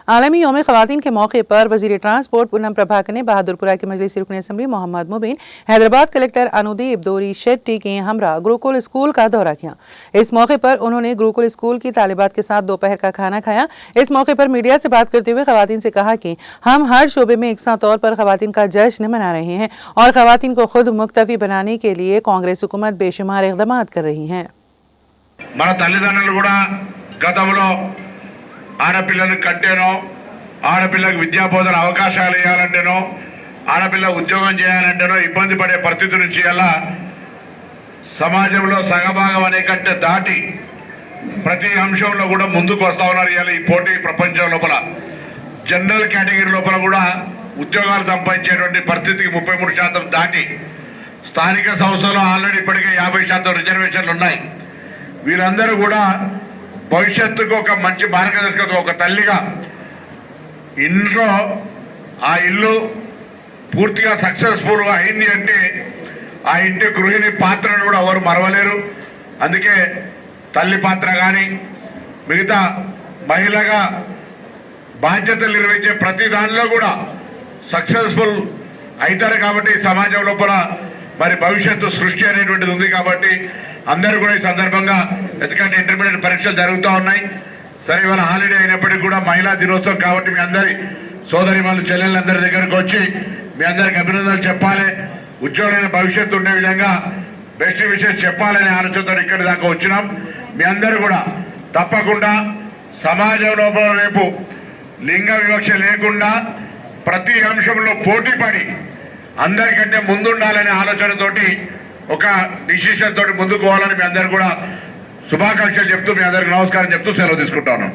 आलमी यौम ख़वातीन के मौके पर वज़ीर ट्रांसपोर्ट पूनम प्रभाकर ने बहादुरपुरा के मजलिस रुकन असम्बली मोहम्मद मुबीन, हैदराबाद कलेक्टर अनुदीप दोरी शेट्टी के हमरा गुरुकुल स्कूल का दौरा किया। इस मौके पर उन्होंने गुरुकुल स्कूल की तालिबात के साथ दोपहर का खाना खाया। इस मौके पर मीडिया से बात करते हुए ख़वातीन से कहा कि हम हर शोबे में एकसा तौर पर ख़वातीन का जश्न मना रहे हैं और ख़वातीन को खुद मुक्तफी बनाने के लिए कांग्रेस हुकूमत बेशुमार इक़दाम कर रही है। ఆడపిల్లను కంటేనో ఆడపిల్లకు విద్యా బోధన అవకాశాలు ఇవ్వాలంటేనో ఆడపిల్ల ఉద్యోగం చేయాలంటేనో ఇబ్బంది పడే పరిస్థితి నుంచి అలా సమాజంలో సగభాగం అనే కంటే దాటి ప్రతి అంశంలో కూడా ముందుకు వస్తా ఉన్నారు. ఇవాళ ఈ పోటీ ప్రపంచం లోపల జనరల్ కేటగిరీ లోపల కూడా ఉద్యోగాలు సంపాదించేటువంటి పరిస్థితికి 33% దాటి స్థానిక సంస్థల్లో ఆల్రెడీ ఇప్పటికే 50% రిజర్వేషన్లు ఉన్నాయి. వీరందరూ కూడా భవిష్యత్తుకు ఒక మంచి మార్గదర్శకత్వం, ఒక తల్లిగా ఇంట్లో ఆ ఇల్లు పూర్తిగా సక్సెస్ఫుల్గా అయింది అంటే ఆ ఇంటి గృహిణి పాత్రను కూడా ఎవరు మరవలేరు. అందుకే తల్లి పాత్ర కానీ మిగతా మహిళగా బాధ్యతలు నిర్వహించే ప్రతి దానిలో కూడా సక్సెస్ఫుల్ అవుతారు. కాబట్టి సమాజం లోపల మరి భవిష్యత్తు సృష్టి అనేటువంటిది ఉంది. కాబట్టి అందరూ కూడా ఈ సందర్భంగా ఎందుకంటే ఇంటర్మీడియట్ పరీక్షలు జరుగుతూ ఉన్నాయి. సరే ఇవాళ హాలిడే అయినప్పటికీ కూడా మహిళా దినోత్సవం కాబట్టి మీ అందరి సోదరి వాళ్ళు చెల్లెళ్ళందరి దగ్గరకు వచ్చి మీ అందరికి అభినందనలు చెప్పాలి, ఉజ్వలమైన భవిష్యత్తు ఉండే విధంగా బెస్ట్ విషెస్ చెప్పాలనే ఆలోచనతో ఇక్కడి దాకా వచ్చినాం. మీ అందరూ కూడా తప్పకుండా సమాజంలో రేపు లింగ వివక్ష లేకుండా ప్రతి అంశంలో పోటీ పడి అందరికంటే ముందుండాలనే ఆలోచనతోటి ఒక డిసిషన్ తోటి ముందుకు పోవాలని మీ అందరు కూడా శుభాకాంక్షలు చెప్తూ మీ అందరికి నమస్కారం చెప్తూ సెలవు తీసుకుంటా ఉన్నాం.